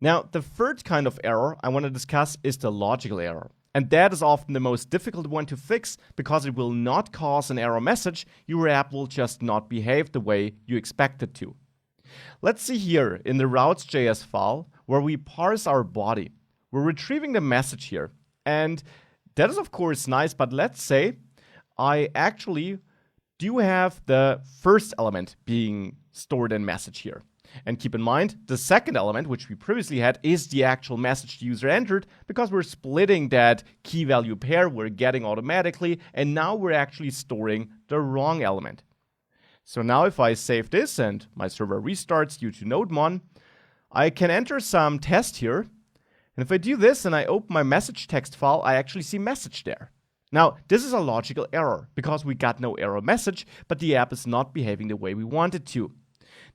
Now, the third kind of error I want to discuss is the logical error. And that is often the most difficult one to fix because it will not cause an error message. Your app will just not behave the way you expect it to. Let's see here in the routes.js file where we parse our body. We're retrieving the message here. And that is of course nice, but let's say I actually do have the first element being stored in message here. And keep in mind, the second element, which we previously had, is the actual message the user entered because we're splitting that key value pair we're getting automatically, and now we're actually storing the wrong element. So now if I save this and my server restarts due to NodeMon, I can enter some test here. And if I do this and I open my message text file, I actually see message there. Now, this is a logical error because we got no error message, but the app is not behaving the way we want it to.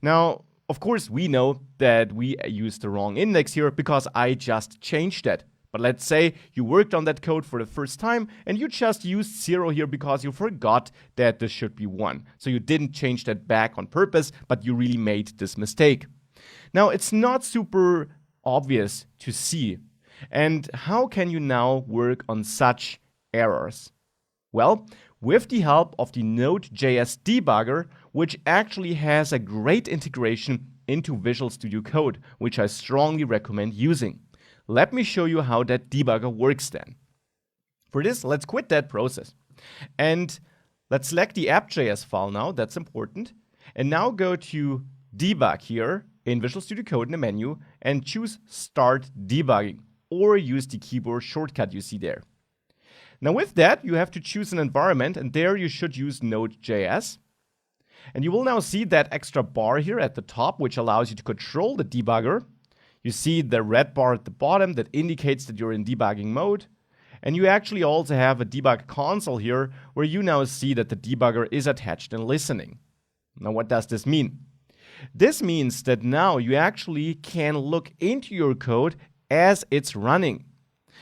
Now, of course, we know that we used the wrong index here because I just changed that. But let's say you worked on that code for the first time and you just used 0 here because you forgot that this should be 1. So you didn't change that back on purpose, but you really made this mistake. Now, it's not super obvious to see. And how can you now work on such errors? Well, with the help of the NodeJS debugger, which actually has a great integration into Visual Studio Code, which I strongly recommend using. Let me show you how that debugger works then. For this, let's quit that process. And let's select the app.js file now, that's important. And now go to Debug here in Visual Studio Code in the menu and choose Start Debugging, or use the keyboard shortcut you see there. Now with that, you have to choose an environment, and there you should use Node.js. And you will now see that extra bar here at the top, which allows you to control the debugger. You see the red bar at the bottom that indicates that you're in debugging mode. And you actually also have a debug console here, where you now see that the debugger is attached and listening. Now what does this mean? This means that now you actually can look into your code as it's running.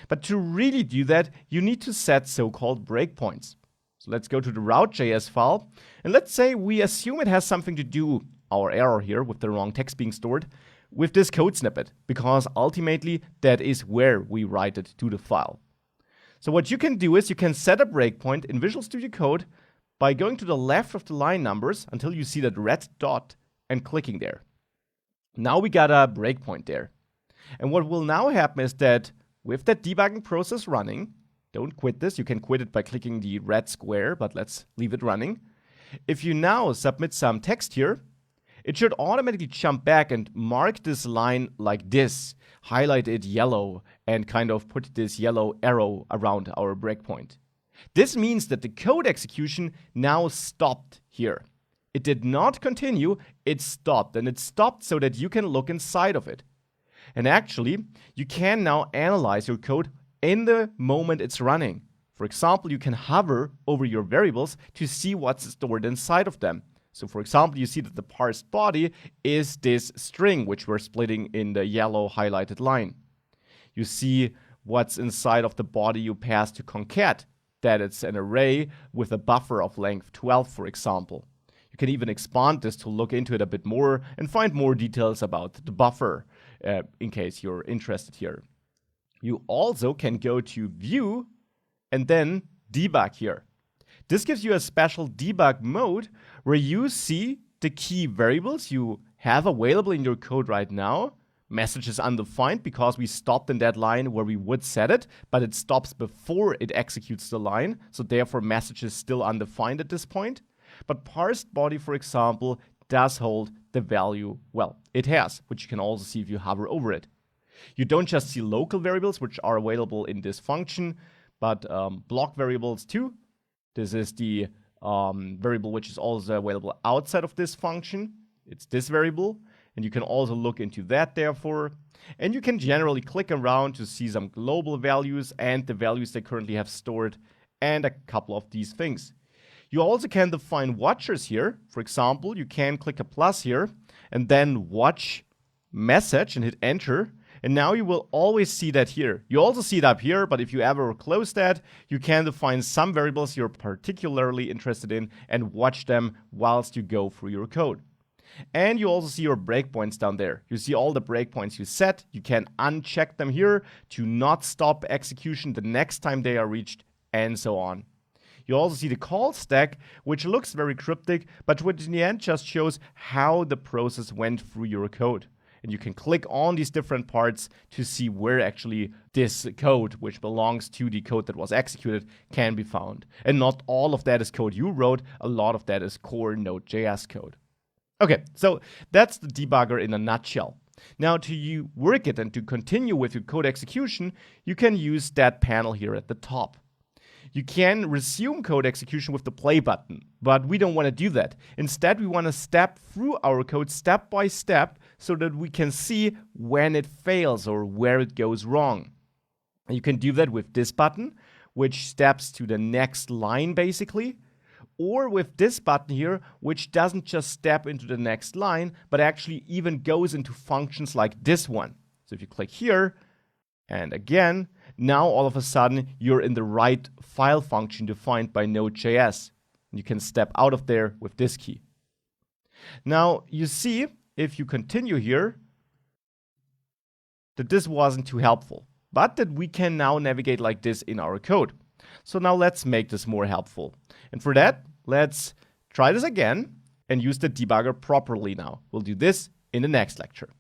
But to really do that, you need to set so-called breakpoints. So let's go to the route.js file, and let's say we assume it has something to do, our error here with the wrong text being stored, with this code snippet, because ultimately that is where we write it to the file. So what you can do is you can set a breakpoint in Visual Studio Code by going to the left of the line numbers until you see that red dot and clicking there. Now we got a breakpoint there. And what will now happen is that with that debugging process running, don't quit this, you can quit it by clicking the red square, but let's leave it running. If you now submit some text here, it should automatically jump back and mark this line like this, highlight it yellow, and kind of put this yellow arrow around our breakpoint. This means that the code execution now stopped here. It did not continue, it stopped, and it stopped so that you can look inside of it. And actually, you can now analyze your code in the moment it's running. For example, you can hover over your variables to see what's stored inside of them. So for example, you see that the parsed body is this string, which we're splitting in the yellow highlighted line. You see what's inside of the body you pass to concat, that it's an array with a buffer of length 12, for example. You can even expand this to look into it a bit more and find more details about the buffer in case you're interested here. You also can go to View and then Debug here. This gives you a special debug mode where you see the key variables you have available in your code right now. Message is undefined because we stopped in that line where we would set it, but it stops before it executes the line, so therefore message is still undefined at this point. But parsed body, for example, does hold the value, well, it has, which you can also see if you hover over it. You don't just see local variables, which are available in this function, but block variables too. This is the variable which is also available outside of this function. It's this variable, and you can also look into that therefore. And you can generally click around to see some global values and the values they currently have stored, and a couple of these things. You also can define watchers here. For example, you can click a plus here and then watch message and hit enter. And now you will always see that here. You also see it up here, but if you ever close that, you can define some variables you're particularly interested in and watch them whilst you go through your code. And you also see your breakpoints down there. You see all the breakpoints you set. You can uncheck them here to not stop execution the next time they are reached, and so on. You also see the call stack, which looks very cryptic, but which in the end just shows how the process went through your code. And you can click on these different parts to see where actually this code, which belongs to the code that was executed, can be found. And not all of that is code you wrote. A lot of that is core Node.js code. Okay, so that's the debugger in a nutshell. Now, to work it and to continue with your code execution, you can use that panel here at the top. You can resume code execution with the play button, but we don't want to do that. Instead, we want to step through our code step by step so that we can see when it fails or where it goes wrong. You can do that with this button, which steps to the next line basically, or with this button here, which doesn't just step into the next line, but actually even goes into functions like this one. So if you click here, and again, now all of a sudden you're in the right file function defined by Node.js. You can step out of there with this key. Now you see, if you continue here, that this wasn't too helpful, but that we can now navigate like this in our code. So now let's make this more helpful. And for that, let's try this again and use the debugger properly now. We'll do this in the next lecture.